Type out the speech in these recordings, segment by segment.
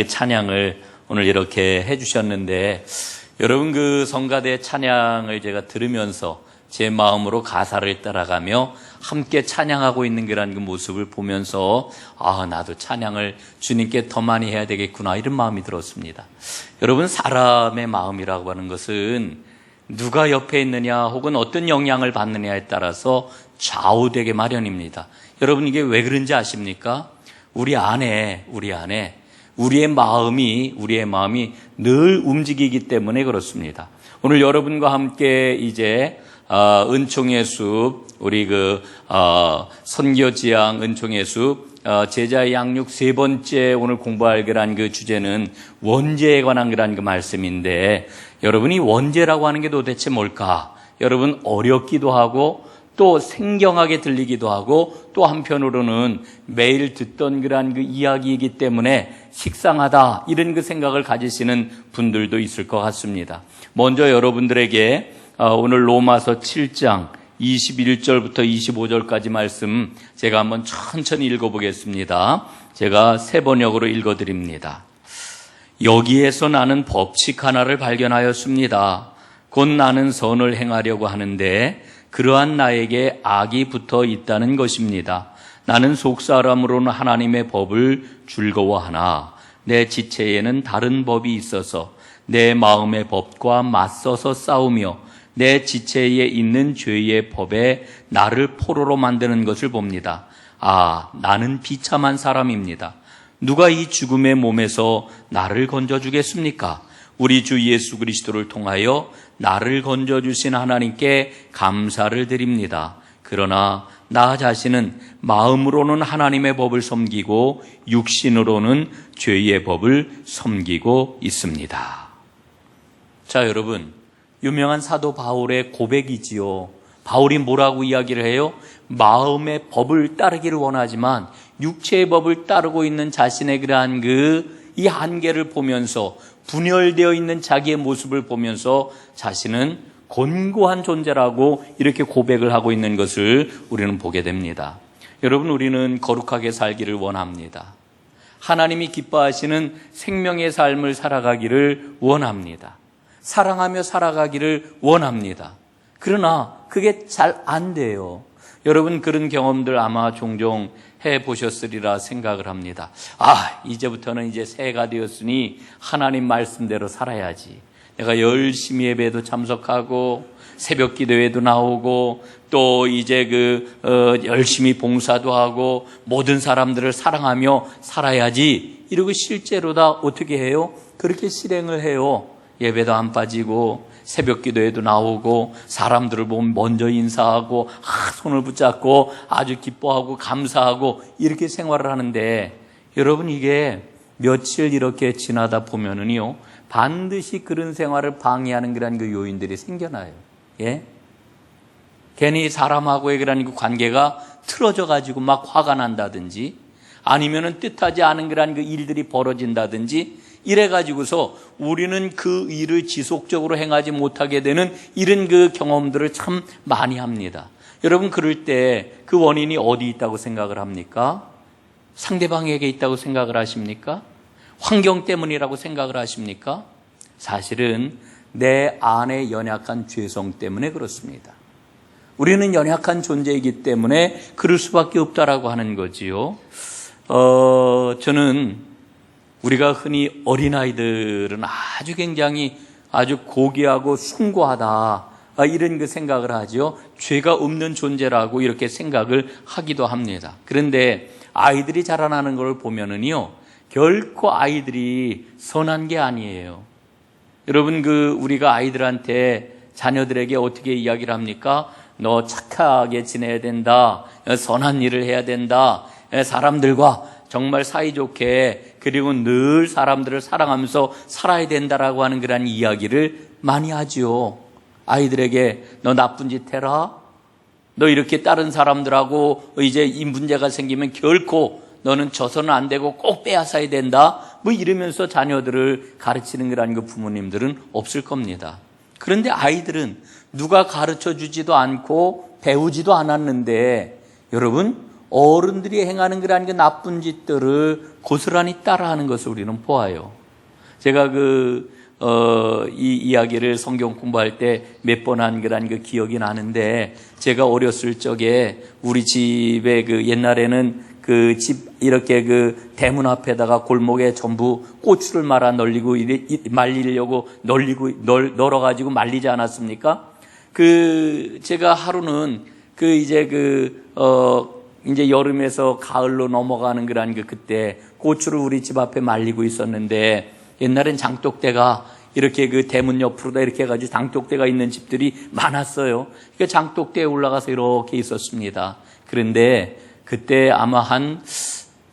찬양을 오늘 이렇게 해주셨는데, 여러분 그 성가대 찬양을 제가 들으면서 제 마음으로 가사를 따라가며 함께 찬양하고 있는 그런 그 모습을 보면서 나도 찬양을 주님께 더 많이 해야 되겠구나, 이런 마음이 들었습니다. 여러분, 사람의 마음이라고 하는 것은 누가 옆에 있느냐 혹은 어떤 영향을 받느냐에 따라서 좌우되게 마련입니다. 여러분, 이게 왜 그런지 아십니까? 우리의 마음이 늘 움직이기 때문에 그렇습니다. 오늘 여러분과 함께 이제 은총의 숲, 우리 선교지향 은총의 숲, 제자의 양육 세 번째 오늘 공부할 그런 그 주제는 원죄에 관한 그런 그 말씀인데, 여러분이 원죄라고 하는 게 도대체 뭘까? 여러분, 어렵기도 하고 또 생경하게 들리기도 하고 또 한편으로는 매일 듣던 그런 그 이야기이기 때문에 식상하다, 이런 그 생각을 가지시는 분들도 있을 것 같습니다. 먼저 여러분들에게 오늘 로마서 7장 21절부터 25절까지 말씀 제가 한번 천천히 읽어보겠습니다. 제가 새 번역으로 읽어드립니다. 여기에서 나는 법칙 하나를 발견하였습니다. 곧 나는 선을 행하려고 하는데 그러한 나에게 악이 붙어 있다는 것입니다. 나는 속사람으로는 하나님의 법을 즐거워하나 내 지체에는 다른 법이 있어서 내 마음의 법과 맞서서 싸우며 내 지체에 있는 죄의 법에 나를 포로로 만드는 것을 봅니다. 나는 비참한 사람입니다. 누가 이 죽음의 몸에서 나를 건져주겠습니까? 우리 주 예수 그리스도를 통하여 나를 건져주신 하나님께 감사를 드립니다. 그러나 나 자신은 마음으로는 하나님의 법을 섬기고 육신으로는 죄의 법을 섬기고 있습니다. 자, 여러분, 유명한 사도 바울의 고백이지요. 바울이 뭐라고 이야기를 해요? 마음의 법을 따르기를 원하지만 육체의 법을 따르고 있는 자신의 그러한 이 한계를 보면서, 분열되어 있는 자기의 모습을 보면서 자신은 곤고한 존재라고 이렇게 고백을 하고 있는 것을 우리는 보게 됩니다. 여러분, 우리는 거룩하게 살기를 원합니다. 하나님이 기뻐하시는 생명의 삶을 살아가기를 원합니다. 사랑하며 살아가기를 원합니다. 그러나 그게 잘 안 돼요. 여러분, 그런 경험들 아마 종종 해보셨으리라 생각을 합니다. 이제부터는 이제 새해가 되었으니 하나님 말씀대로 살아야지. 내가 열심히 예배에도 참석하고 새벽 기도회도 나오고 또 이제 열심히 봉사도 하고 모든 사람들을 사랑하며 살아야지. 이러고 실제로 다 어떻게 해요? 그렇게 실행을 해요. 예배도 안 빠지고 새벽 기도에도 나오고 사람들을 보면 먼저 인사하고 손을 붙잡고 아주 기뻐하고 감사하고 이렇게 생활을 하는데, 여러분, 이게 며칠 이렇게 지나다 보면은요, 반드시 그런 생활을 방해하는 그런 그 요인들이 생겨나요. 예? 괜히 사람하고의 그런 그 관계가 틀어져 가지고 막 화가 난다든지, 아니면은 뜻하지 않은 그런 그 일들이 벌어진다든지, 이래가지고서 우리는 그 일을 지속적으로 행하지 못하게 되는 이런 그 경험들을 참 많이 합니다. 여러분, 그럴 때 그 원인이 어디 있다고 생각을 합니까? 상대방에게 있다고 생각을 하십니까? 환경 때문이라고 생각을 하십니까? 사실은 내 안에 연약한 죄성 때문에 그렇습니다. 우리는 연약한 존재이기 때문에 그럴 수밖에 없다라고 하는 거지요. 저는 우리가 흔히 어린아이들은 굉장히 아주 고귀하고 숭고하다, 이런 그 생각을 하죠. 죄가 없는 존재라고 이렇게 생각을 하기도 합니다. 그런데 아이들이 자라나는 걸 보면은요, 결코 아이들이 선한 게 아니에요. 여러분, 우리가 아이들한테, 자녀들에게 어떻게 이야기를 합니까? 너 착하게 지내야 된다, 선한 일을 해야 된다, 사람들과 정말 사이좋게, 그리고 늘 사람들을 사랑하면서 살아야 된다라고 하는 그런 이야기를 많이 하죠. 아이들에게 너 나쁜 짓 해라, 너 이렇게 다른 사람들하고 이제 이 문제가 생기면 결코 너는 져서는 안 되고 꼭 빼앗아야 된다, 이러면서 자녀들을 가르치는 그런 그 부모님들은 없을 겁니다. 그런데 아이들은 누가 가르쳐 주지도 않고 배우지도 않았는데, 여러분, 어른들이 행하는 그러한 그 나쁜 짓들을 고스란히 따라하는 것을 우리는 보아요. 제가 이 이야기를 성경 공부할 때 몇 번 한 그런 그 기억이 나는데, 제가 어렸을 적에 우리 집에 옛날에는 그 집 이렇게 대문 앞에다가 골목에 전부 고추를 말아 널리고 말리려고 널어가지고 말리지 않았습니까? 제가 하루는 이제 여름에서 가을로 넘어가는 그때 고추를 우리 집 앞에 말리고 있었는데, 옛날엔 장독대가 이렇게 대문 옆으로다 이렇게 해가지고 장독대가 있는 집들이 많았어요. 그러니까 장독대에 올라가서 이렇게 있었습니다. 그런데 그때 아마 한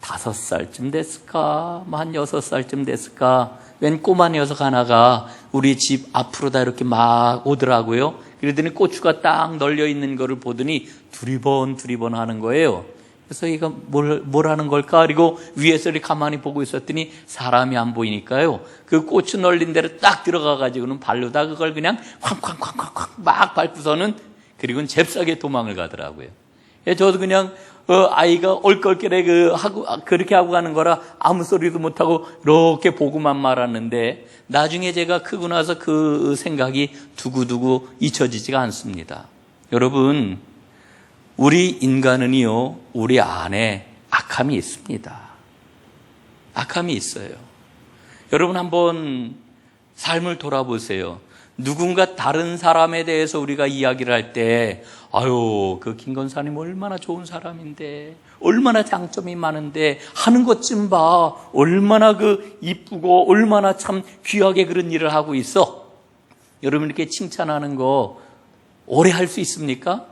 5살쯤 됐을까, 한 6살쯤 됐을까, 웬 꼬마 녀석 하나가 우리 집 앞으로다 이렇게 막 오더라고요. 그러더니 고추가 딱 널려 있는 거를 보더니 두리번 하는 거예요. 그래서 이거 뭘 하는 걸까? 그리고 위에서 이렇게 가만히 보고 있었더니 사람이 안 보이니까요. 그 고추 널린 데로 딱 들어가가지고는 발로다 그걸 그냥 쾅쾅쾅쾅쾅 막 밟고서는, 그리고는 잽싸게 도망을 가더라고요. 저도 그냥 아이가 얼떨결에 그렇게 하고 가는 거라 아무 소리도 못하고 이렇게 보고만 말았는데, 나중에 제가 크고 나서 그 생각이 두고두고 잊혀지지가 않습니다. 여러분, 우리 인간은요, 우리 안에 악함이 있습니다. 악함이 있어요. 여러분 한번 삶을 돌아보세요. 누군가 다른 사람에 대해서 우리가 이야기를 할 때, 아유, 김건사님 얼마나 좋은 사람인데, 얼마나 장점이 많은데, 하는 것 좀 봐. 얼마나 이쁘고, 얼마나 참 귀하게 그런 일을 하고 있어. 여러분 이렇게 칭찬하는 거 오래 할 수 있습니까?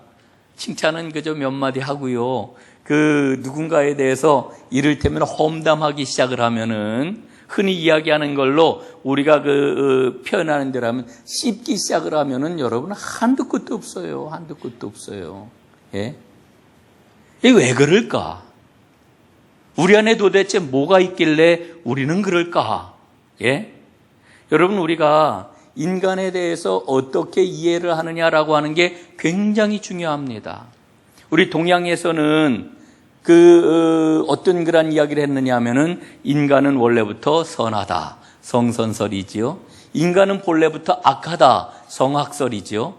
칭찬은 그저 몇 마디 하고요. 누군가에 대해서 이를테면 험담하기 시작을 하면은, 흔히 이야기하는 걸로 우리가 표현하는 대로 하면 씹기 시작을 하면은 여러분 한두 끝도 없어요. 한두 끝도 없어요. 예? 이게 왜 그럴까? 우리 안에 도대체 뭐가 있길래 우리는 그럴까? 예? 여러분, 우리가 인간에 대해서 어떻게 이해를 하느냐라고 하는 게 굉장히 중요합니다. 우리 동양에서는 어떤 그런 이야기를 했느냐 하면은, 인간은 원래부터 선하다. 성선설이지요. 인간은 본래부터 악하다. 성악설이지요.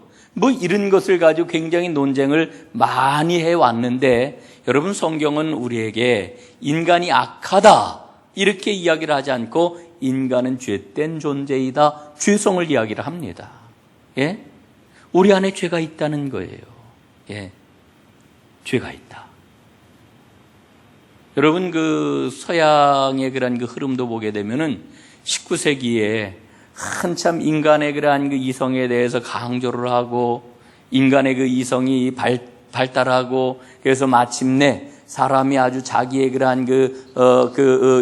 이런 것을 가지고 굉장히 논쟁을 많이 해왔는데, 여러분 성경은 우리에게 인간이 악하다 이렇게 이야기를 하지 않고 인간은 죄된 존재이다, 죄성을 이야기를 합니다. 예? 우리 안에 죄가 있다는 거예요. 예. 죄가 있다. 여러분 서양의 그런 흐름도 보게 되면은 19세기에 한참 인간의 그러한 이성에 대해서 강조를 하고, 인간의 이성이 발달하고, 그래서 마침내 사람이 아주 자기의 그러한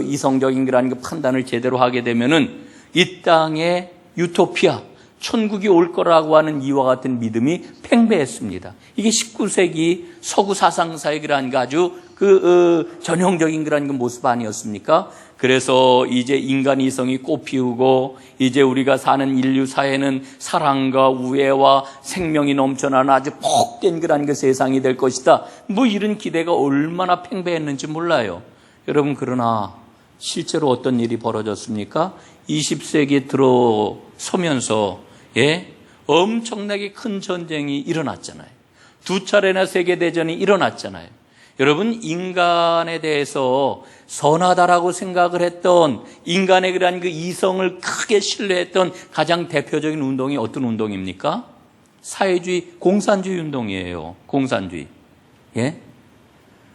이성적인 그러한 판단을 제대로 하게 되면은 이 땅에 유토피아, 천국이 올 거라고 하는 이와 같은 믿음이 팽배했습니다. 이게 19세기 서구 사상사의 그러한 아주 전형적인 그러한 모습 아니었습니까? 그래서 이제 인간 이성이 꽃피우고, 이제 우리가 사는 인류 사회는 사랑과 우애와 생명이 넘쳐나는 아주 복된 그러한 세상이 될 것이다. 이런 기대가 얼마나 팽배했는지 몰라요. 여러분, 그러나 실제로 어떤 일이 벌어졌습니까? 20세기에 들어서면서 엄청나게 큰 전쟁이 일어났잖아요. 2차례나 세계대전이 일어났잖아요. 여러분, 인간에 대해서 선하다라고 생각을 했던, 인간의 그러한 이성을 크게 신뢰했던 가장 대표적인 운동이 어떤 운동입니까? 사회주의, 공산주의 운동이에요. 공산주의. 예?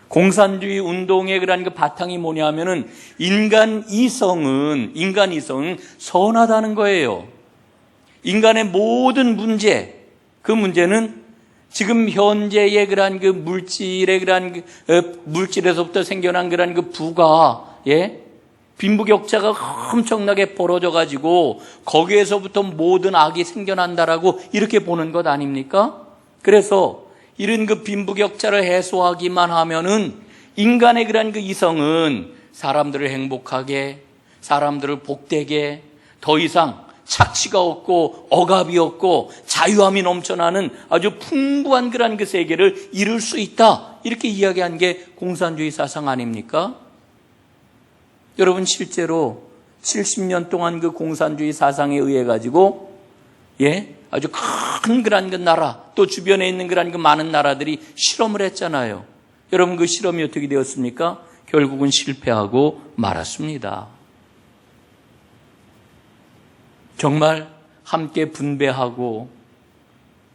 공산주의 운동의 그러한 바탕이 뭐냐 하면은, 인간 이성은 선하다는 거예요. 인간의 모든 문제, 그 문제는 지금 현재의 그러한 물질의 그러한 물질에서부터 생겨난 그러한 부가, 빈부격차가 엄청나게 벌어져가지고 거기에서부터 모든 악이 생겨난다라고 이렇게 보는 것 아닙니까? 그래서 이런 빈부격차를 해소하기만 하면은 인간의 그러한 이성은 사람들을 행복하게, 사람들을 복되게, 더 이상 착취가 없고 억압이 없고 자유함이 넘쳐나는 아주 풍부한 그러한 세계를 이룰 수 있다, 이렇게 이야기한 게 공산주의 사상 아닙니까? 여러분, 실제로 70년 동안 그 공산주의 사상에 의해 가지고 아주 큰 그런 그 나라, 또 주변에 있는 그런 그 많은 나라들이 실험을 했잖아요. 여러분, 그 실험이 어떻게 되었습니까? 결국은 실패하고 말았습니다. 정말 함께 분배하고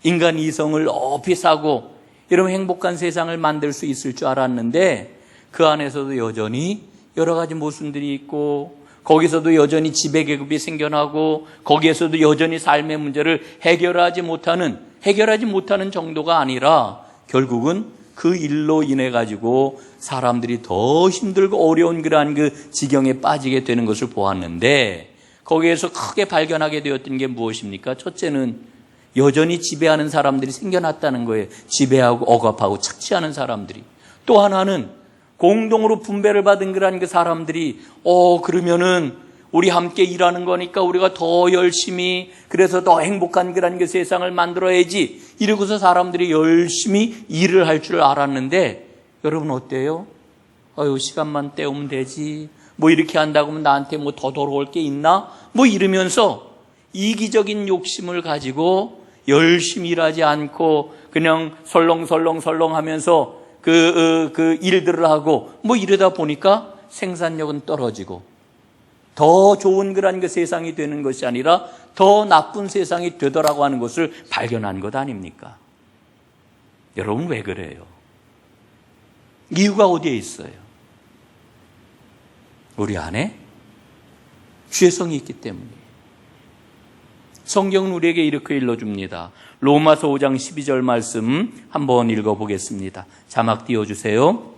인간 이성을 높이 사고 이런 행복한 세상을 만들 수 있을 줄 알았는데 그 안에서도 여전히 여러 가지 모순들이 있고 거기서도 여전히 지배계급이 생겨나고 거기에서도 여전히 삶의 문제를 해결하지 못하는 정도가 아니라 결국은 그 일로 인해 가지고 사람들이 더 힘들고 어려운 그러한 그 지경에 빠지게 되는 것을 보았는데 거기에서 크게 발견하게 되었던 게 무엇입니까? 첫째는 여전히 지배하는 사람들이 생겨났다는 거예요. 지배하고 억압하고 착취하는 사람들이. 또 하나는 공동으로 분배를 받은 그러한 그 사람들이 그러면은 우리 함께 일하는 거니까 우리가 더 열심히 그래서 더 행복한 그런 그 세상을 만들어야지 이러고서 사람들이 열심히 일을 할 줄 알았는데 여러분 어때요? 시간만 때우면 되지. 뭐 이렇게 한다고 하면 나한테 뭐 더 돌아올 게 있나? 뭐 이러면서 이기적인 욕심을 가지고 열심히 일하지 않고 그냥 설렁설렁 하면서 그 일들을 하고 뭐 이러다 보니까 생산력은 떨어지고 더 좋은 그런 그 세상이 되는 것이 아니라 더 나쁜 세상이 되더라고 하는 것을 발견한 것 아닙니까? 여러분 왜 그래요? 이유가 어디에 있어요? 우리 안에 죄성이 있기 때문이에요. 성경은 우리에게 이렇게 일러줍니다. 로마서 5장 12절 말씀 한번 읽어보겠습니다. 자막 띄워주세요.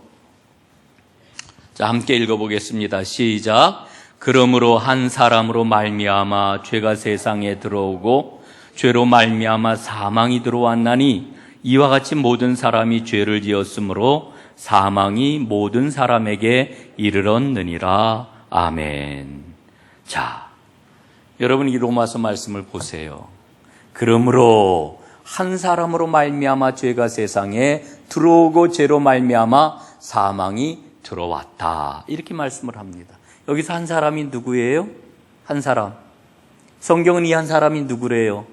자, 함께 읽어보겠습니다. 시작. 그러므로 한 사람으로 말미암아 죄가 세상에 들어오고 죄로 말미암아 사망이 들어왔나니 이와 같이 모든 사람이 죄를 지었으므로 사망이 모든 사람에게 이르렀느니라. 아멘. 자, 여러분 이 로마서 말씀을 보세요. 그러므로 한 사람으로 말미암아 죄가 세상에 들어오고 죄로 말미암아 사망이 들어왔다. 이렇게 말씀을 합니다. 여기서 한 사람이 누구예요? 한 사람. 성경은 이 한 사람이 누구래요?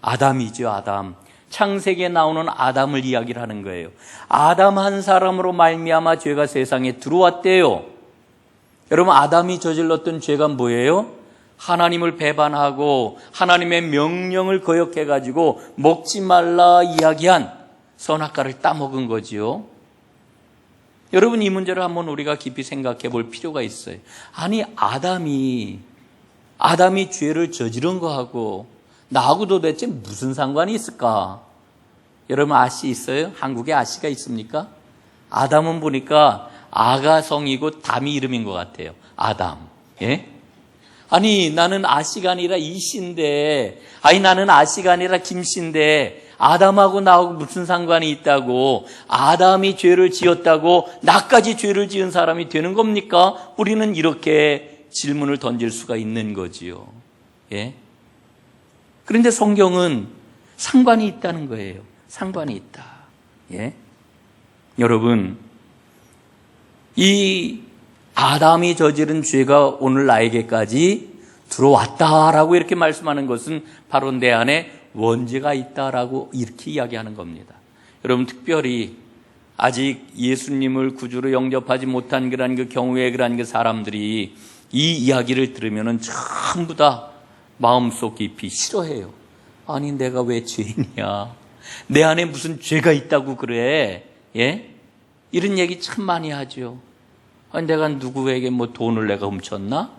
아담이죠, 아담. 창세기에 나오는 아담을 이야기를 하는 거예요. 아담 한 사람으로 말미암아 죄가 세상에 들어왔대요. 여러분, 아담이 저질렀던 죄가 뭐예요? 하나님을 배반하고 하나님의 명령을 거역해가지고 먹지 말라 이야기한 선악과를 따먹은 거지요. 여러분, 이 문제를 한번 우리가 깊이 생각해 볼 필요가 있어요. 아니, 아담이 죄를 저지른 거하고 나하고 도대체 무슨 상관이 있을까? 여러분, 아씨 있어요? 한국에 아씨가 있습니까? 아담은 보니까 아가 성이고 담이 이름인 것 같아요. 아담. 아니, 나는 아씨가 아니라 이씨인데, 나는 아씨가 아니라 김씨인데, 아담하고 나하고 무슨 상관이 있다고, 아담이 죄를 지었다고 나까지 죄를 지은 사람이 되는 겁니까? 우리는 이렇게 질문을 던질 수가 있는 거지요. 그런데 성경은 상관이 있다는 거예요. 상관이 있다. 여러분, 이 아담이 저지른 죄가 오늘 나에게까지 들어왔다라고 이렇게 말씀하는 것은 바로 내 안에 원죄가 있다라고 이렇게 이야기하는 겁니다. 여러분, 특별히 아직 예수님을 구주로 영접하지 못한 그런 그 경우에 그런 그 사람들이 이 이야기를 들으면은 전부 다 마음속 깊이 싫어해요. 아니, 내가 왜 죄인이야? 내 안에 무슨 죄가 있다고 그래? 이런 얘기 참 많이 하죠. 아니, 내가 누구에게 뭐 돈을 내가 훔쳤나?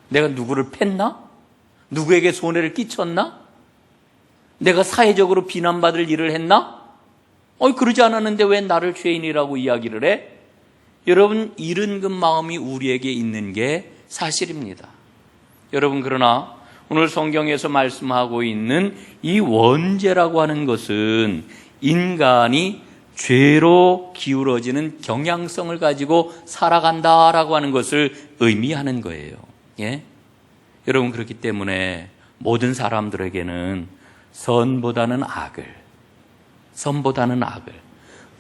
내가 누구를 팼나? 누구에게 손해를 끼쳤나? 내가 사회적으로 비난받을 일을 했나? 그러지 않았는데 왜 나를 죄인이라고 이야기를 해? 여러분, 이런 그 마음이 우리에게 있는 게 사실입니다. 여러분, 그러나 오늘 성경에서 말씀하고 있는 이 원죄라고 하는 것은 인간이 죄로 기울어지는 경향성을 가지고 살아간다라고 하는 것을 의미하는 거예요. 여러분, 그렇기 때문에 모든 사람들에게는 선보다는 악을,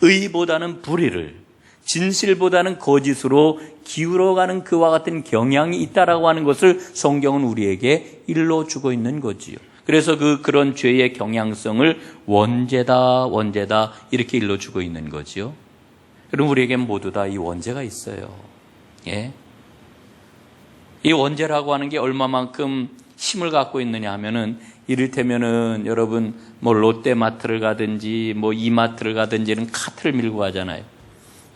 의보다는 불의를, 진실보다는 거짓으로 기울어가는 그와 같은 경향이 있다라고 하는 것을 성경은 우리에게 일러주고 있는 거지요. 그래서 그런 죄의 경향성을 원죄다 이렇게 일러주고 있는 거지요. 그럼 우리에게 모두 다 이 원죄가 있어요. 예. 이 원죄라고 하는 게 얼마만큼 힘을 갖고 있느냐 하면은, 이를테면은 여러분 뭐 롯데마트를 가든지 뭐 이마트를 가든지는 카트를 밀고 가잖아요.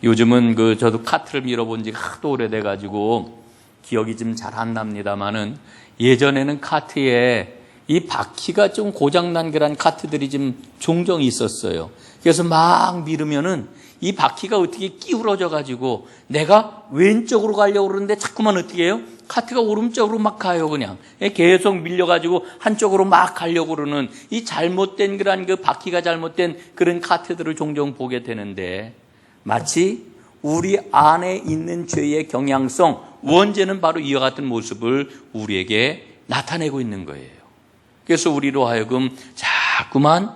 요즘은 저도 카트를 밀어본 지가 하도 오래돼 가지고 기억이 좀 잘 안 납니다만은, 예전에는 카트에 이 바퀴가 좀 고장난 그런 카트들이 좀 종종 있었어요. 그래서 막 밀으면은 이 바퀴가 어떻게 끼우러져 가지고 내가 왼쪽으로 가려고 그러는데 자꾸만 어떻게 해요? 카트가 오른쪽으로 막 가요. 그냥 계속 밀려가지고 한쪽으로 막 가려고 그러는 이 잘못된 그 바퀴가 잘못된 그런 카트들을 종종 보게 되는데, 마치 우리 안에 있는 죄의 경향성, 원죄는 바로 이와 같은 모습을 우리에게 나타내고 있는 거예요. 그래서 우리로 하여금 자꾸만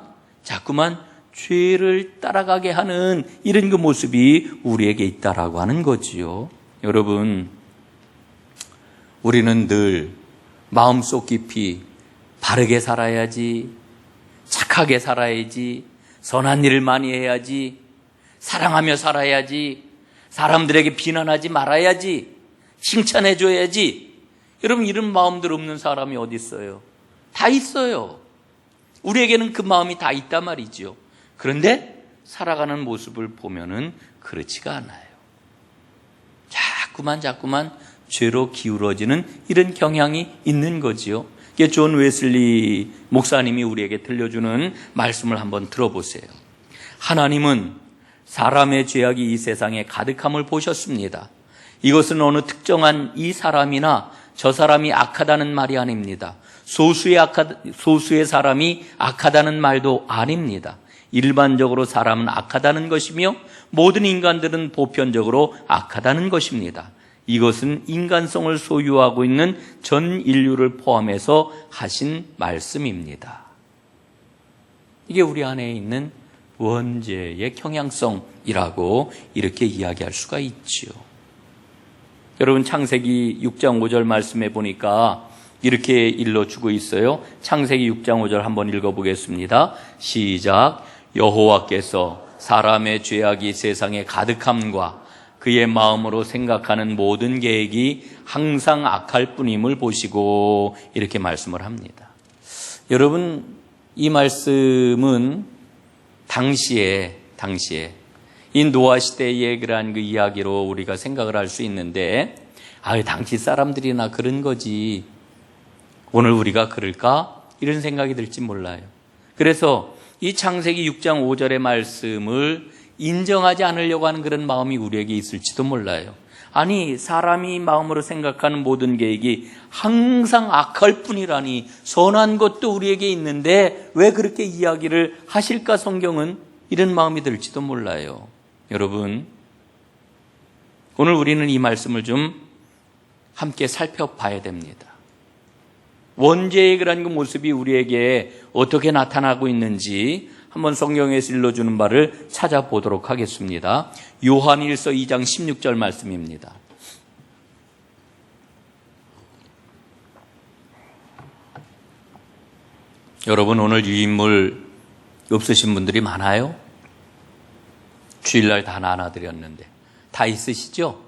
죄를 따라가게 하는 이런 그 모습이 우리에게 있다라고 하는 거지요. 여러분, 우리는 늘 마음속 깊이 바르게 살아야지, 착하게 살아야지, 선한 일을 많이 해야지, 사랑하며 살아야지, 사람들에게 비난하지 말아야지, 칭찬해줘야지. 여러분, 이런 마음들 없는 사람이 어디 있어요? 다 있어요. 우리에게는 그 마음이 다 있단 말이죠. 그런데 살아가는 모습을 보면은 그렇지가 않아요. 자꾸만 죄로 기울어지는 이런 경향이 있는 거지요. 이게 존 웨슬리 목사님이 우리에게 들려주는 말씀을 한번 들어보세요. 하나님은 사람의 죄악이 이 세상에 가득함을 보셨습니다. 이것은 어느 특정한 이 사람이나 저 사람이 악하다는 말이 아닙니다. 소수의 사람이 악하다는 말도 아닙니다. 일반적으로 사람은 악하다는 것이며 모든 인간들은 보편적으로 악하다는 것입니다. 이것은 인간성을 소유하고 있는 전 인류를 포함해서 하신 말씀입니다. 이게 우리 안에 있는 원죄의 경향성이라고 이렇게 이야기할 수가 있지요. 여러분, 창세기 6장 5절 말씀해 보니까 이렇게 일러주고 있어요. 창세기 6장 5절 한번 읽어보겠습니다. 시작. 여호와께서 사람의 죄악이 세상에 가득함과 그의 마음으로 생각하는 모든 계획이 항상 악할 뿐임을 보시고, 이렇게 말씀을 합니다. 여러분, 이 말씀은 당시에 이 노아 시대의 그러한 그 이야기로 우리가 생각을 할 수 있는데, 당시 사람들이나 그런 거지 오늘 우리가 그럴까? 이런 생각이 들지 몰라요. 그래서 이 창세기 6장 5절의 말씀을 인정하지 않으려고 하는 그런 마음이 우리에게 있을지도 몰라요. 아니, 사람이 마음으로 생각하는 모든 계획이 항상 악할 뿐이라니, 선한 것도 우리에게 있는데 왜 그렇게 이야기를 하실까 성경은? 이런 마음이 들지도 몰라요. 여러분, 오늘 우리는 이 말씀을 좀 함께 살펴봐야 됩니다. 원죄의 그런 그 모습이 우리에게 어떻게 나타나고 있는지 한번 성경에서 일러주는 바를 찾아보도록 하겠습니다. 요한일서 2장 16절 말씀입니다. 여러분, 오늘 유인물 없으신 분들이 많아요? 주일날 다 나눠드렸는데 다 있으시죠?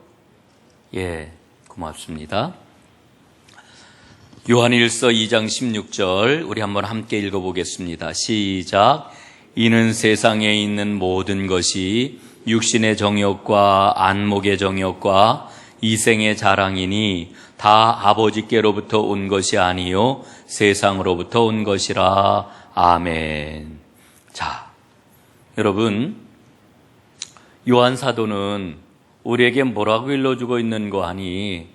예, 고맙습니다. 요한일서 2장 16절 우리 한번 함께 읽어보겠습니다. 시작. 이는 세상에 있는 모든 것이 육신의 정욕과 안목의 정욕과 이생의 자랑이니 다 아버지께로부터 온 것이 아니요 세상으로부터 온 것이라. 아멘. 자, 여러분, 요한 사도는 우리에게 뭐라고 일러주고 있는 거 아니?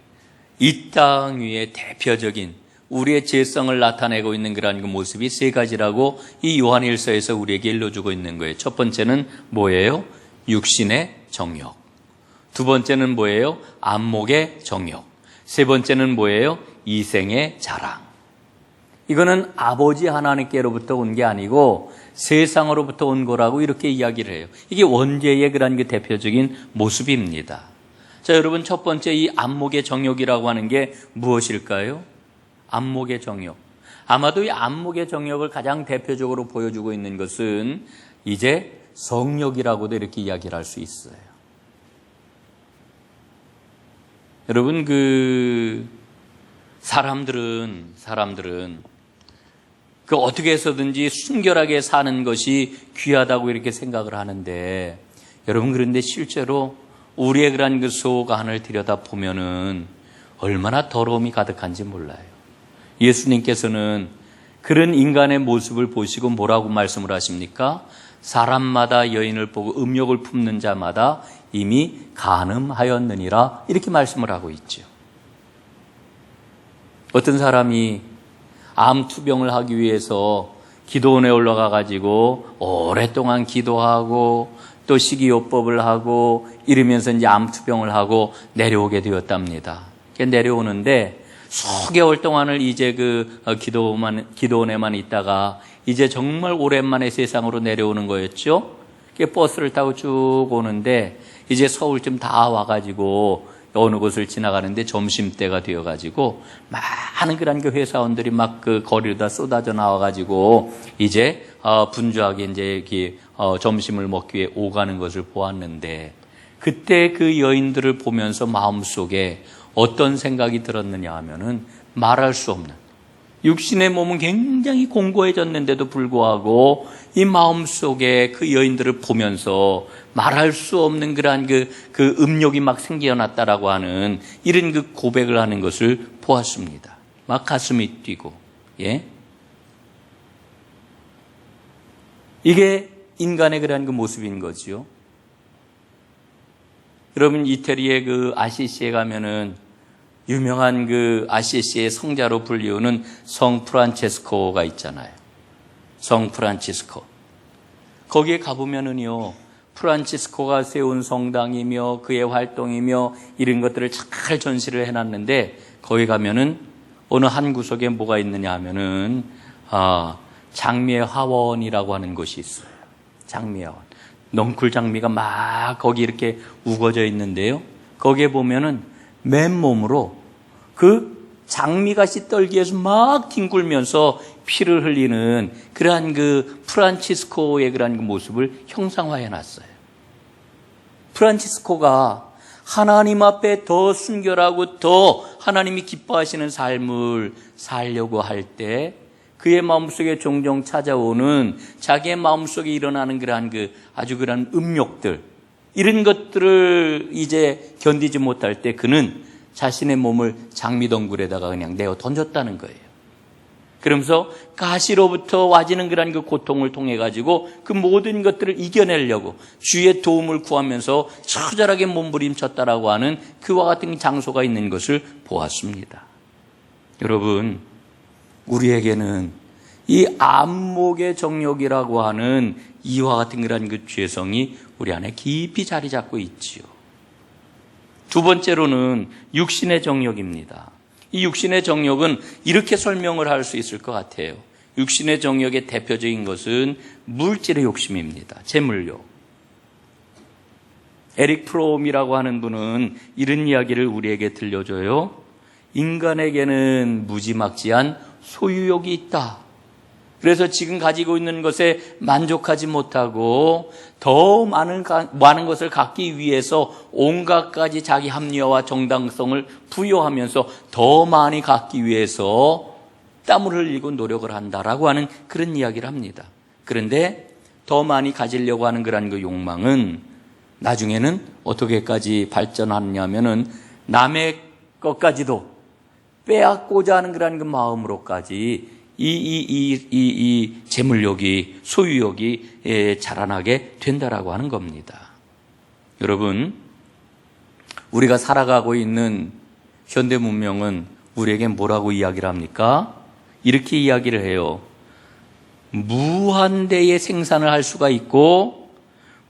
이 땅 위에 대표적인 우리의 죄성을 나타내고 있는 그러한 그 모습이 세 가지라고 이 요한일서에서 우리에게 일러주고 있는 거예요. 첫 번째는 뭐예요? 육신의 정욕. 두 번째는 뭐예요? 안목의 정욕. 세 번째는 뭐예요? 이생의 자랑. 이거는 아버지 하나님께로부터 온 게 아니고 세상으로부터 온 거라고 이렇게 이야기를 해요. 이게 원죄의 그런 그 대표적인 모습입니다. 자, 여러분, 첫 번째 이 안목의 정욕이라고 하는 게 무엇일까요? 안목의 정욕. 아마도 이 안목의 정욕을 가장 대표적으로 보여주고 있는 것은 이제 성욕이라고도 이렇게 이야기를 할 수 있어요. 여러분, 사람들은 어떻게 해서든지 순결하게 사는 것이 귀하다고 이렇게 생각을 하는데, 여러분, 그런데 실제로 우리의 그런 그 속 안을 들여다보면은 얼마나 더러움이 가득한지 몰라요. 예수님께서는 그런 인간의 모습을 보시고 뭐라고 말씀을 하십니까? 사람마다 여인을 보고 음욕을 품는 자마다 이미 간음하였느니라, 이렇게 말씀을 하고 있죠. 어떤 사람이 암 투병을 하기 위해서 기도원에 올라가 가지고 오랫동안 기도하고 또 식이요법을 하고 이러면서 이제 암 투병을 하고 내려오게 되었답니다. 내려오는데 수개월 동안을 이제 기도원에만 있다가 이제 정말 오랜만에 세상으로 내려오는 거였죠. 버스를 타고 쭉 오는데 이제 서울쯤 다 와가지고 어느 곳을 지나가는데 점심때가 되어가지고 많은 그런 회사원들이 막 거리로 다 쏟아져 나와가지고 이제 분주하게 이제 점심을 먹기 위해 오가는 것을 보았는데, 그때 그 여인들을 보면서 마음속에 어떤 생각이 들었느냐 하면은 말할 수 없는, 육신의 몸은 굉장히 공고해졌는데도 불구하고 이 마음속에 그 여인들을 보면서 말할 수 없는 그러한 그 음욕이 막 생겨났다라고 하는 이런 그 고백을 하는 것을 보았습니다. 막 가슴이 뛰고, 예? 이게 인간의 그러한 그 모습인 거지요. 여러분, 이태리의 아시시에 가면은 유명한 아시시의 성자로 불리우는 성 프란체스코가 있잖아요. 성 프란치스코. 거기에 가보면은요, 프란치스코가 세운 성당이며 그의 활동이며 이런 것들을 잘 전시를 해놨는데, 거기 가면은 어느 한 구석에 뭐가 있느냐 하면은 장미의 화원이라고 하는 곳이 있어요. 장미의 화원. 넝쿨 장미가 막 거기 이렇게 우거져 있는데요, 거기에 보면은 맨몸으로 그 장미가시 떨기에서 막 뒹굴면서 피를 흘리는 그러한 프란치스코의 그러한 모습을 형상화해 놨어요. 프란치스코가 하나님 앞에 더 순결하고 더 하나님이 기뻐하시는 삶을 살려고 할 때 그의 마음속에 종종 찾아오는 자기의 마음속에 일어나는 그러한 아주 그러한 음욕들, 이런 것들을 이제 견디지 못할 때 그는 자신의 몸을 장미덩굴에다가 그냥 내어 던졌다는 거예요. 그러면서 가시로부터 와지는 그런 고통을 통해 가지고 그 모든 것들을 이겨내려고 주의 도움을 구하면서 처절하게 몸부림쳤다라고 하는 그와 같은 장소가 있는 것을 보았습니다. 여러분, 우리에게는 이 안목의 정욕이라고 하는 이와 같은 그런 죄성이 우리 안에 깊이 자리 잡고 있지요. 두 번째로는 육신의 정욕입니다. 이 육신의 정욕은 이렇게 설명을 할 수 있을 것 같아요. 육신의 정욕의 대표적인 것은 물질의 욕심입니다. 재물욕. 에릭 프롬이라고 하는 분은 이런 이야기를 우리에게 들려줘요. 인간에게는 무지막지한 소유욕이 있다. 그래서 지금 가지고 있는 것에 만족하지 못하고 더 많은 것을 갖기 위해서 온갖 가지 자기 합리화와 정당성을 부여하면서 더 많이 갖기 위해서 땀을 흘리고 노력을 한다라고 하는 그런 이야기를 합니다. 그런데 더 많이 가지려고 하는 그런 욕망은 나중에는 어떻게까지 발전하느냐면은 남의 것까지도 빼앗고자 하는 그런 마음으로까지 이 재물욕이, 소유욕이 자라나게 된다라고 하는 겁니다. 여러분, 우리가 살아가고 있는 현대 문명은 우리에게 뭐라고 이야기를 합니까? 이렇게 이야기를 해요. 무한대의 생산을 할 수가 있고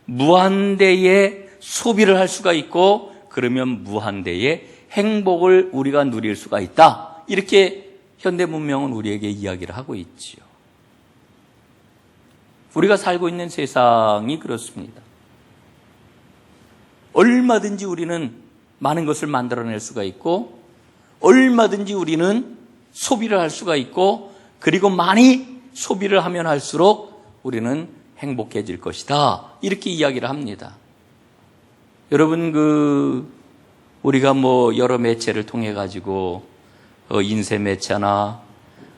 무한대의 소비를 할 수가 있고 그러면 무한대의 행복을 우리가 누릴 수가 있다. 이렇게 현대 문명은 우리에게 이야기를 하고 있지요. 우리가 살고 있는 세상이 그렇습니다. 얼마든지 우리는 많은 것을 만들어낼 수가 있고, 얼마든지 우리는 소비를 할 수가 있고, 그리고 많이 소비를 하면 할수록 우리는 행복해질 것이다. 이렇게 이야기를 합니다. 여러분, 우리가 여러 매체를 통해 가지고, 인쇄 매체나,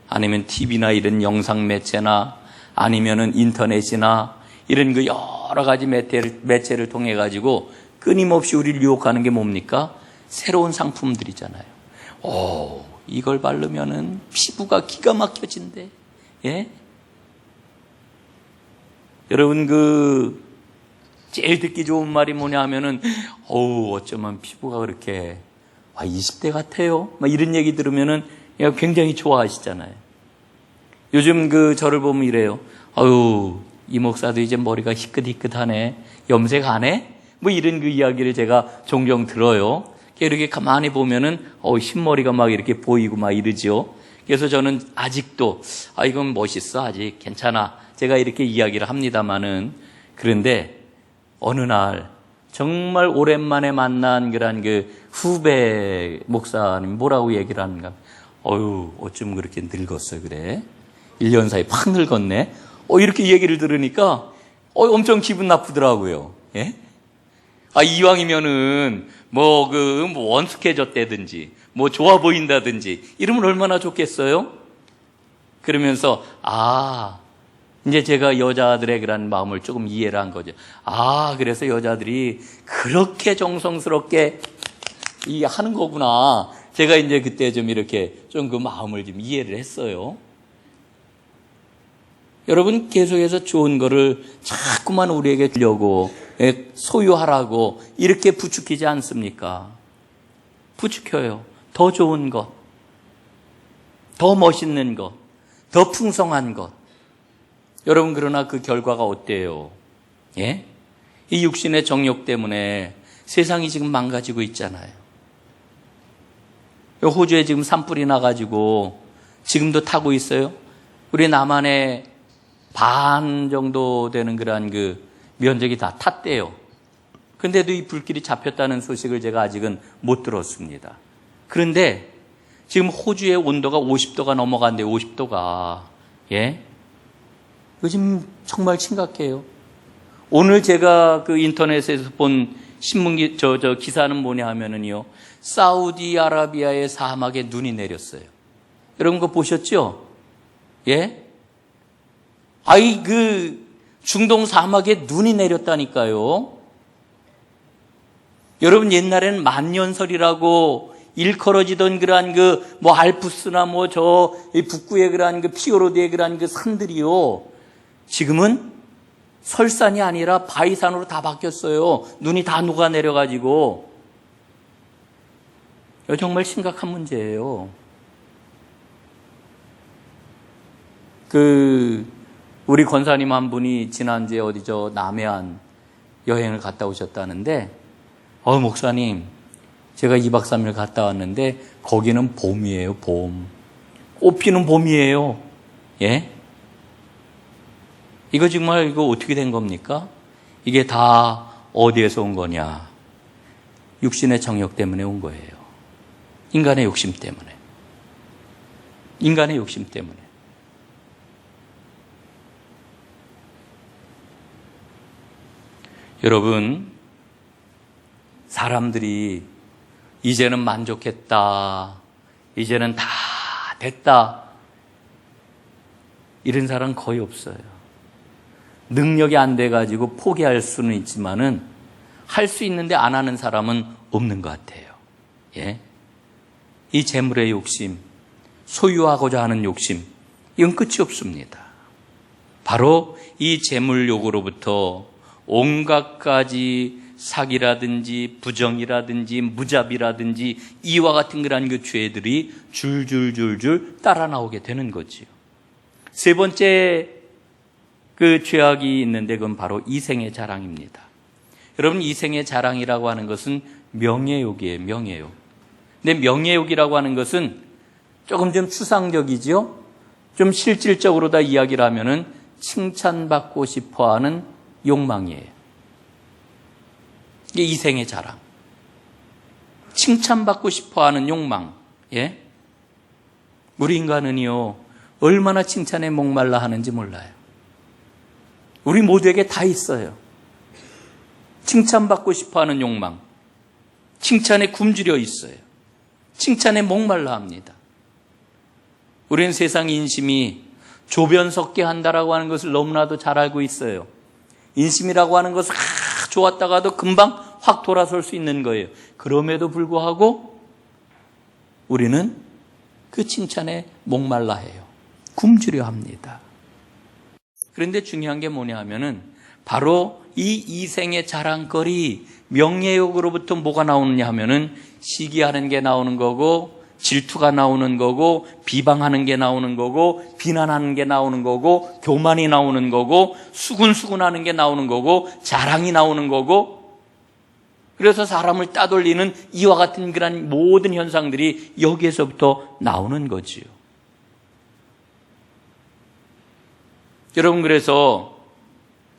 아니면 TV나 이런 영상 매체나, 아니면은 인터넷이나, 이런 여러 가지 매체를 통해 가지고, 끊임없이 우리를 유혹하는 게 뭡니까? 새로운 상품들이잖아요. 이걸 바르면은 피부가 기가 막혀진대. 예? 여러분, 제일 듣기 좋은 말이 뭐냐 하면은, 어쩌면 피부가 그렇게, 20대 같아요. 이런 얘기 들으면은 굉장히 좋아하시잖아요. 요즘 저를 보면 이래요. 이 목사도 이제 머리가 희끗희끗하네. 염색 안 해? 이런 이야기를 제가 종종 들어요. 이렇게 가만히 보면은, 흰머리가 막 이렇게 보이고 막 이러죠. 그래서 저는 아직도, 이건 멋있어. 아직 괜찮아. 제가 이렇게 이야기를 합니다마는, 그런데 어느 날 정말 오랜만에 만난 그런 후배 목사님 뭐라고 얘기를 하는가. 어쩜 그렇게 늙었어, 그래? 1년 사이 팍 늙었네? 이렇게 얘기를 들으니까, 엄청 기분 나쁘더라고요. 예? 이왕이면은, 원숙해졌다든지, 좋아 보인다든지, 이러면 얼마나 좋겠어요? 그러면서, 이제 제가 여자들의 그런 마음을 조금 이해를 한 거죠. 그래서 여자들이 그렇게 정성스럽게 하는 거구나. 제가 이제 그때 좀 이렇게 좀 그 마음을 좀 이해를 했어요. 여러분, 계속해서 좋은 거를 자꾸만 우리에게 주려고, 소유하라고 이렇게 부추기지 않습니까? 부추겨요. 더 좋은 것, 더 멋있는 것, 더 풍성한 것. 여러분, 그러나 그 결과가 어때요? 예? 이 육신의 정욕 때문에 세상이 지금 망가지고 있잖아요. 호주에 지금 산불이 나가지고 지금도 타고 있어요. 우리 남한의 반 정도 되는 그러한 면적이 다 탔대요. 근데도 이 불길이 잡혔다는 소식을 제가 아직은 못 들었습니다. 그런데 지금 호주의 온도가 50도가 넘어간대요. 50도가. 예? 요즘 정말 심각해요. 오늘 제가 인터넷에서 본 기사는 뭐냐 하면은요, 사우디아라비아의 사막에 눈이 내렸어요. 여러분 그거 보셨죠? 예? 중동 사막에 눈이 내렸다니까요. 여러분, 옛날에는 만년설이라고 일컬어지던 그러한 알프스나 북구의 그러한 피오르드의 그러한 산들이요. 지금은 설산이 아니라 바위산으로 다 바뀌었어요. 눈이 다 녹아내려가지고. 이거 정말 심각한 문제예요. 우리 권사님 한 분이 지난주에 남해안 여행을 갔다 오셨다는데, 목사님, 제가 2박 3일 갔다 왔는데, 거기는 봄이에요, 봄. 꽃 피는 봄이에요. 예? 이거 정말 어떻게 된 겁니까? 이게 다 어디에서 온 거냐? 육신의 정욕 때문에 온 거예요. 인간의 욕심 때문에. 인간의 욕심 때문에. 여러분, 사람들이 이제는 만족했다, 이제는 다 됐다, 이런 사람 거의 없어요. 능력이 안 돼가지고 포기할 수는 있지만은 할 수 있는데 안 하는 사람은 없는 것 같아요. 예? 이 재물의 욕심, 소유하고자 하는 욕심, 이건 끝이 없습니다. 바로 이 재물욕으로부터 온갖 가지 사기라든지 부정이라든지 무자비라든지 이와 같은 그런 죄들이 줄줄줄줄 따라 나오게 되는 거지요. 세 번째 죄악이 있는데 그건 바로 이생의 자랑입니다. 여러분, 이생의 자랑이라고 하는 것은 명예욕이에요. 명예욕. 근데 명예욕이라고 하는 것은 조금 좀 추상적이죠. 좀 실질적으로 다 이야기를 하면은 칭찬받고 싶어하는 욕망이에요. 이게 이생의 자랑. 칭찬받고 싶어하는 욕망. 예? 우리 인간은요, 얼마나 칭찬에 목말라 하는지 몰라요. 우리 모두에게 다 있어요. 칭찬받고 싶어하는 욕망. 칭찬에 굶주려 있어요. 칭찬에 목말라 합니다. 우리는 세상 인심이 조변 섞게 한다라고 하는 것을 너무나도 잘 알고 있어요. 인심이라고 하는 것은 좋았다가도 금방 확 돌아설 수 있는 거예요. 그럼에도 불구하고 우리는 그 칭찬에 목말라 해요. 굶주려 합니다. 그런데 중요한 게 뭐냐 하면은 바로 이 이생의 자랑거리, 명예욕으로부터 뭐가 나오느냐 하면은 시기하는 게 나오는 거고, 질투가 나오는 거고, 비방하는 게 나오는 거고, 비난하는 게 나오는 거고, 교만이 나오는 거고, 수군수군하는 게 나오는 거고, 자랑이 나오는 거고, 그래서 사람을 따돌리는 이와 같은 그런 모든 현상들이 여기에서부터 나오는 거지요. 여러분, 그래서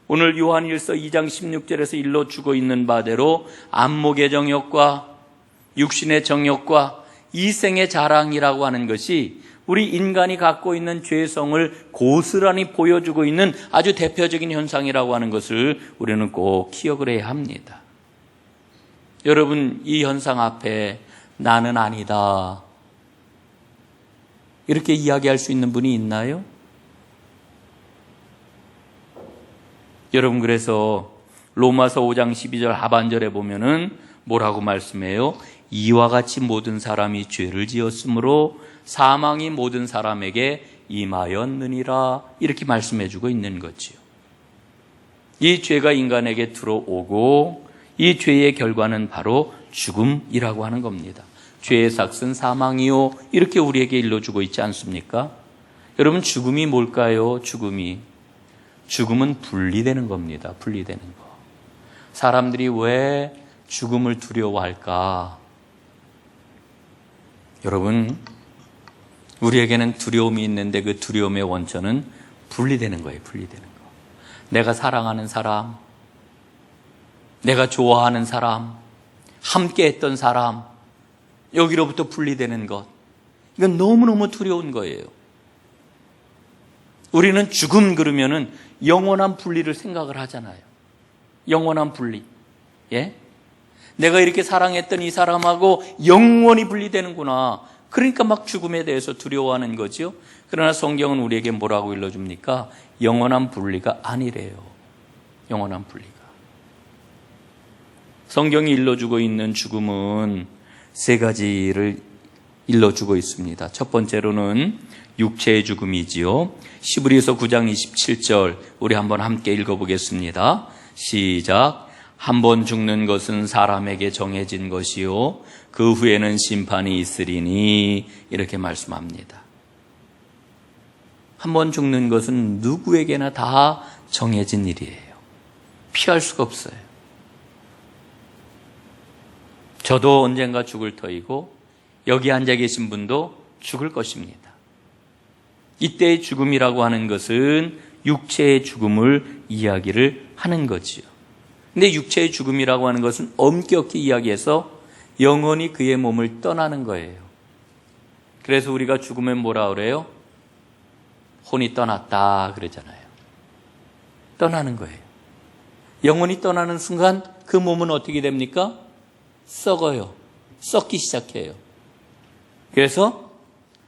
오늘 요한일서 2장 16절에서 일러주고 있는 바대로 안목의 정욕과 육신의 정욕과 이생의 자랑이라고 하는 것이 우리 인간이 갖고 있는 죄성을 고스란히 보여주고 있는 아주 대표적인 현상이라고 하는 것을 우리는 꼭 기억을 해야 합니다. 여러분, 이 현상 앞에 나는 아니다, 이렇게 이야기할 수 있는 분이 있나요? 여러분, 그래서 로마서 5장 12절 하반절에 보면은 뭐라고 말씀해요? 이와 같이 모든 사람이 죄를 지었으므로 사망이 모든 사람에게 임하였느니라, 이렇게 말씀해주고 있는 거지요. 이 죄가 인간에게 들어오고 이 죄의 결과는 바로 죽음이라고 하는 겁니다. 죄의 삭은 사망이요, 이렇게 우리에게 일러주고 있지 않습니까? 여러분, 죽음이 뭘까요? 죽음은 분리되는 겁니다. 분리되는 거. 사람들이 왜 죽음을 두려워할까? 여러분, 우리에게는 두려움이 있는데 그 두려움의 원천은 분리되는 거예요. 분리되는 거. 내가 사랑하는 사람, 내가 좋아하는 사람, 함께 했던 사람, 여기로부터 분리되는 것. 이건 너무너무 두려운 거예요. 우리는 죽음 그러면은 영원한 분리를 생각을 하잖아요. 영원한 분리. 예? 내가 이렇게 사랑했던 이 사람하고 영원히 분리되는구나. 그러니까 막 죽음에 대해서 두려워하는 거죠. 그러나 성경은 우리에게 뭐라고 일러줍니까? 영원한 분리가 아니래요. 영원한 분리가. 성경이 일러주고 있는 죽음은 세 가지를 일러주고 있습니다. 첫 번째로는 육체의 죽음이지요. 히브리서 9장 27절 우리 한번 함께 읽어보겠습니다. 시작. 한 번 죽는 것은 사람에게 정해진 것이요 그 후에는 심판이 있으리니, 이렇게 말씀합니다. 한 번 죽는 것은 누구에게나 다 정해진 일이에요. 피할 수가 없어요. 저도 언젠가 죽을 터이고 여기 앉아 계신 분도 죽을 것입니다. 이때의 죽음이라고 하는 것은 육체의 죽음을 이야기를 하는 거지요. 근데 육체의 죽음이라고 하는 것은 엄격히 이야기해서 영원히 그의 몸을 떠나는 거예요. 그래서 우리가 죽으면 뭐라 그래요? 혼이 떠났다 그러잖아요. 떠나는 거예요. 영원히 떠나는 순간 그 몸은 어떻게 됩니까? 썩어요. 썩기 시작해요. 그래서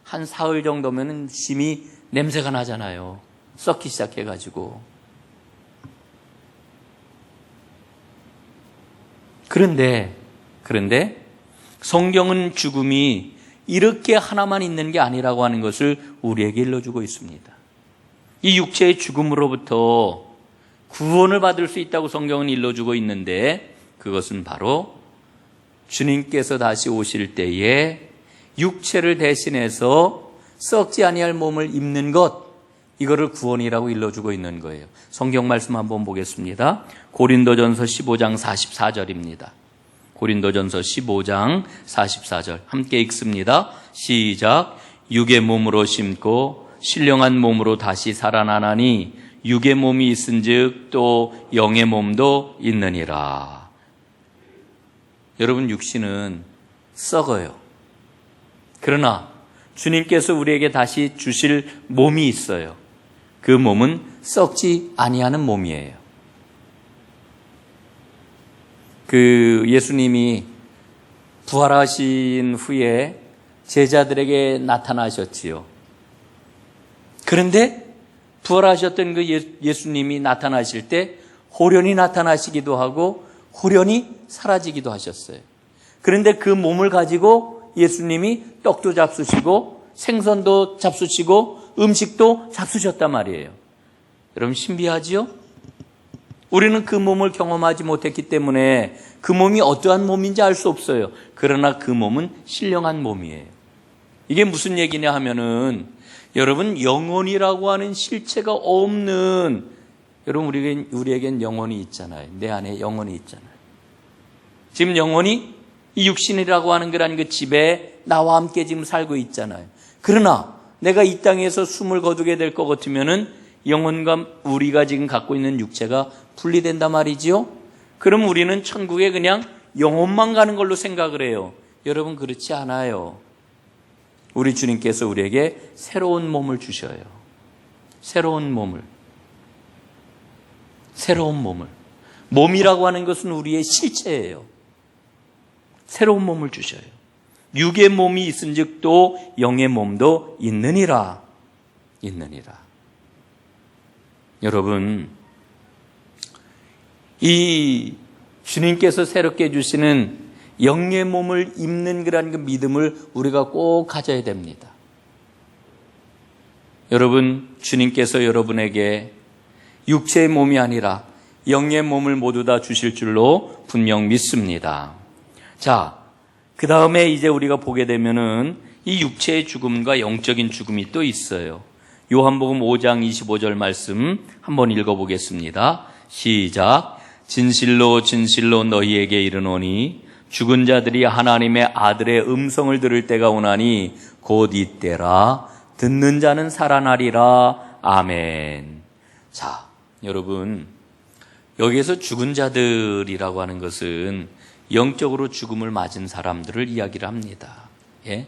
한 사흘 정도면 심히 냄새가 나잖아요. 썩기 시작해가지고. 그런데 성경은 죽음이 이렇게 하나만 있는 게 아니라고 하는 것을 우리에게 일러주고 있습니다. 이 육체의 죽음으로부터 구원을 받을 수 있다고 성경은 일러주고 있는데, 그것은 바로 주님께서 다시 오실 때에 육체를 대신해서 썩지 아니할 몸을 입는 것, 이거를 구원이라고 일러주고 있는 거예요. 성경 말씀 한번 보겠습니다. 고린도전서 15장 44절입니다. 고린도전서 15장 44절 함께 읽습니다. 시작. 육의 몸으로 심고 신령한 몸으로 다시 살아나나니 육의 몸이 있은즉 또 영의 몸도 있느니라. 여러분, 육신은 썩어요. 그러나 주님께서 우리에게 다시 주실 몸이 있어요. 그 몸은 썩지 아니하는 몸이에요. 예수님이 부활하신 후에 제자들에게 나타나셨지요. 그런데 부활하셨던 그 예수님이 나타나실 때 호련히 나타나시기도 하고 호련히 사라지기도 하셨어요. 그런데 그 몸을 가지고 예수님이 떡도 잡수시고 생선도 잡수시고 음식도 잡수셨단 말이에요. 여러분, 신비하지요? 우리는 그 몸을 경험하지 못했기 때문에 그 몸이 어떠한 몸인지 알 수 없어요. 그러나 그 몸은 신령한 몸이에요. 이게 무슨 얘기냐 하면은, 여러분, 영혼이라고 하는 실체가 없는, 여러분, 우리에겐 영혼이 있잖아요. 내 안에 영혼이 있잖아요. 지금 영혼이 이 육신이라고 하는 거라는 그 집에 나와 함께 지금 살고 있잖아요. 그러나 내가 이 땅에서 숨을 거두게 될 것 같으면은 영혼과 우리가 지금 갖고 있는 육체가 분리된단 말이지요. 그럼 우리는 천국에 그냥 영혼만 가는 걸로 생각을 해요. 여러분, 그렇지 않아요. 우리 주님께서 우리에게 새로운 몸을 주셔요. 새로운 몸을. 몸이라고 하는 것은 우리의 실체예요. 새로운 몸을 주셔요. 육의 몸이 있은즉 또 영의 몸도 있느니라. 여러분, 이 주님께서 새롭게 주시는 영의 몸을 입는 그런 그 믿음을 우리가 꼭 가져야 됩니다. 여러분, 주님께서 여러분에게 육체의 몸이 아니라 영의 몸을 모두 다 주실 줄로 분명 믿습니다. 자, 그 다음에 이제 우리가 보게 되면은 이 육체의 죽음과 영적인 죽음이 또 있어요. 요한복음 5장 25절 말씀 한번 읽어보겠습니다. 시작. 진실로 진실로 너희에게 이르노니 죽은 자들이 하나님의 아들의 음성을 들을 때가 오나니 곧 이때라. 듣는 자는 살아나리라. 아멘. 자, 여러분, 여기에서 죽은 자들이라고 하는 것은 영적으로 죽음을 맞은 사람들을 이야기를 합니다. 예?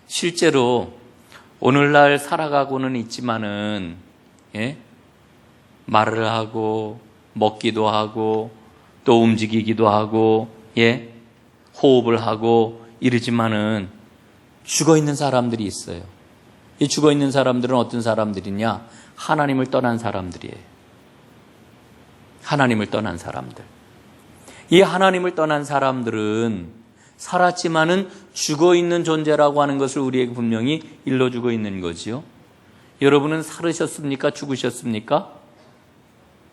실제로 오늘날 살아가고는 있지만은, 예? 말을 하고 먹기도 하고 또 움직이기도 하고, 예? 호흡을 하고 이러지만은 죽어 있는 사람들이 있어요. 이 죽어 있는 사람들은 어떤 사람들이냐? 하나님을 떠난 사람들이에요. 하나님을 떠난 사람들. 이 하나님을 떠난 사람들은 살았지만은 죽어 있는 존재라고 하는 것을 우리에게 분명히 일러주고 있는 거지요. 여러분은 살으셨습니까? 죽으셨습니까?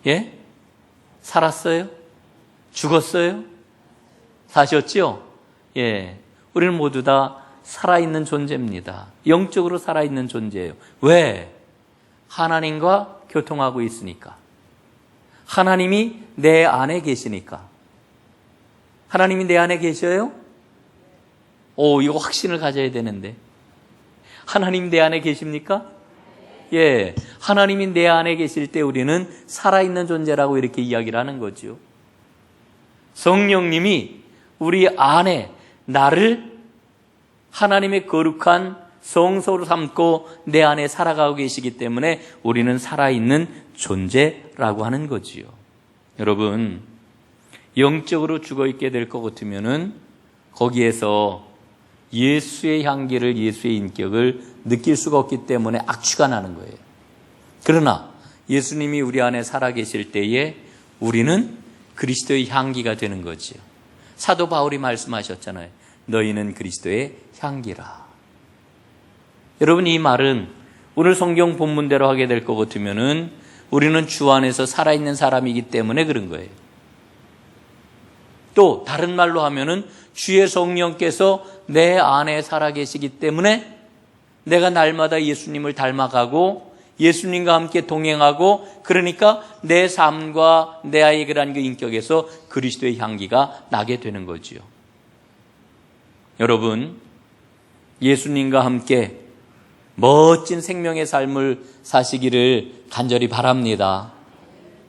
예? 살았어요? 죽었어요? 사셨죠? 예. 우리는 모두 다 살아있는 존재입니다. 영적으로 살아있는 존재예요. 왜? 하나님과 교통하고 있으니까. 하나님이 내 안에 계시니까. 하나님이 내 안에 계셔요? 이거 확신을 가져야 되는데. 하나님 내 안에 계십니까? 예. 하나님이 내 안에 계실 때 우리는 살아있는 존재라고 이렇게 이야기를 하는 거죠. 성령님이 우리 안에 나를 하나님의 거룩한 성소로 삼고 내 안에 살아가고 계시기 때문에 우리는 살아있는 존재라고 하는 거지요. 여러분, 영적으로 죽어있게 될 것 같으면은 거기에서 예수의 향기를, 예수의 인격을 느낄 수가 없기 때문에 악취가 나는 거예요. 그러나 예수님이 우리 안에 살아계실 때에 우리는 그리스도의 향기가 되는 거지요. 사도 바울이 말씀하셨잖아요. 너희는 그리스도의 향기라. 여러분, 이 말은 오늘 성경 본문대로 하게 될 것 같으면은 우리는 주 안에서 살아있는 사람이기 때문에 그런 거예요. 또 다른 말로 하면은 주의 성령께서 내 안에 살아계시기 때문에 내가 날마다 예수님을 닮아가고 예수님과 함께 동행하고, 그러니까 내 삶과 내 아이의 그런 그 인격에서 그리스도의 향기가 나게 되는 거지요. 여러분, 예수님과 함께 멋진 생명의 삶을 사시기를 간절히 바랍니다.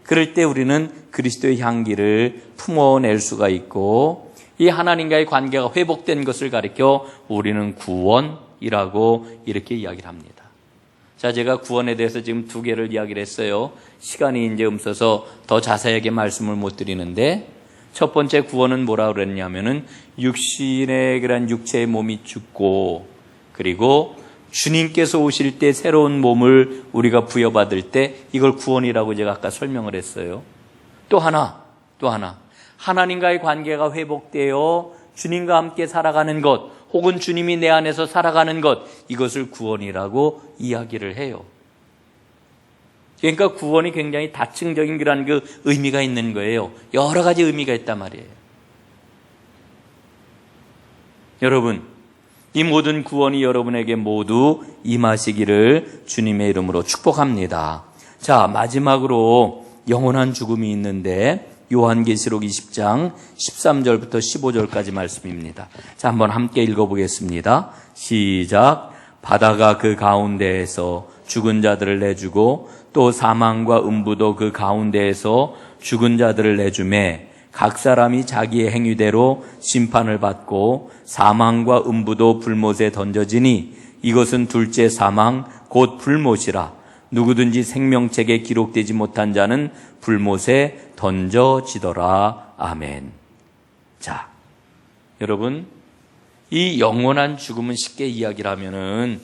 그럴 때 우리는 그리스도의 향기를 품어낼 수가 있고 이 하나님과의 관계가 회복된 것을 가리켜 우리는 구원이라고 이렇게 이야기를 합니다. 자, 제가 구원에 대해서 지금 2개를 이야기를 했어요. 시간이 이제 없어서 더 자세하게 말씀을 못 드리는데 첫 번째 구원은 뭐라고 그랬냐면은 육신의 그런 육체의 몸이 죽고 그리고 주님께서 오실 때 새로운 몸을 우리가 부여받을 때 이걸 구원이라고 제가 아까 설명을 했어요. 또 하나 하나님과의 관계가 회복되어 주님과 함께 살아가는 것 혹은 주님이 내 안에서 살아가는 것 이것을 구원이라고 이야기를 해요. 그러니까 구원이 굉장히 다층적인 그런 그 의미가 있는 거예요. 여러 가지 의미가 있단 말이에요. 여러분, 이 모든 구원이 여러분에게 모두 임하시기를 주님의 이름으로 축복합니다. 자, 마지막으로 영원한 죽음이 있는데 요한계시록 20장 13절부터 15절까지 말씀입니다. 자, 한번 함께 읽어보겠습니다. 시작. 바다가 그 가운데에서 죽은 자들을 내주고 또 사망과 음부도 그 가운데에서 죽은 자들을 내주매 각 사람이 자기의 행위대로 심판을 받고 사망과 음부도 불못에 던져지니 이것은 둘째 사망 곧 불못이라. 누구든지 생명책에 기록되지 못한 자는 불못에 던져지더라. 아멘. 자, 여러분, 이 영원한 죽음은 쉽게 이야기를 하면은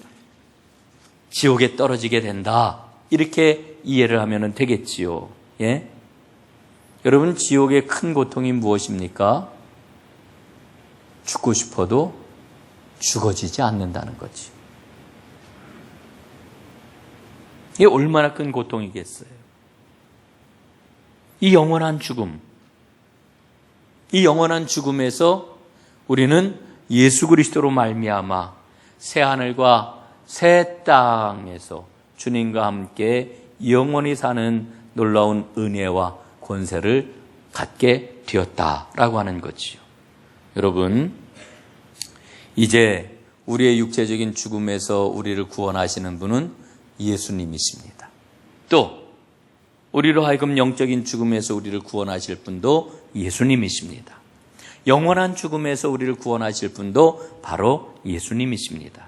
지옥에 떨어지게 된다. 이렇게 이해를 하면 되겠지요. 예? 여러분, 지옥의 큰 고통이 무엇입니까? 죽고 싶어도 죽어지지 않는다는 거지. 이게 얼마나 큰 고통이겠어요. 이 영원한 죽음, 이 영원한 죽음에서 우리는 예수 그리스도로 말미암아 새 하늘과 새 땅에서 주님과 함께 영원히 사는 놀라운 은혜와 권세를 갖게 되었다라고 하는 거지요. 여러분, 이제 우리의 육체적인 죽음에서 우리를 구원하시는 분은 예수님이십니다. 또 우리로 하여금 영적인 죽음에서 우리를 구원하실 분도 예수님이십니다. 영원한 죽음에서 우리를 구원하실 분도 바로 예수님이십니다.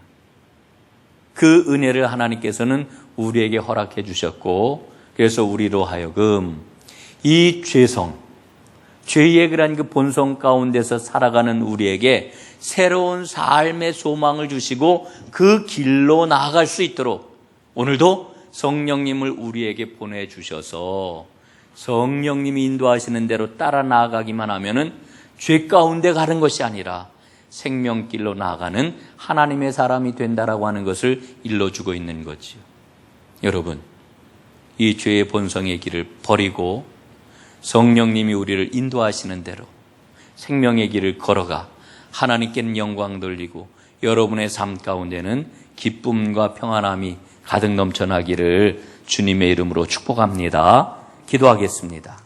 그 은혜를 하나님께서는 우리에게 허락해 주셨고 그래서 우리로 하여금 이 죄의 그런 그 본성 가운데서 살아가는 우리에게 새로운 삶의 소망을 주시고 그 길로 나아갈 수 있도록 오늘도 성령님을 우리에게 보내주셔서 성령님이 인도하시는 대로 따라 나아가기만 하면은 죄 가운데 가는 것이 아니라 생명길로 나아가는 하나님의 사람이 된다라고 하는 것을 일러주고 있는 거지요. 여러분, 이 죄의 본성의 길을 버리고 성령님이 우리를 인도하시는 대로 생명의 길을 걸어가 하나님께는 영광 돌리고 여러분의 삶 가운데는 기쁨과 평안함이 가득 넘쳐나기를 주님의 이름으로 축복합니다. 기도하겠습니다.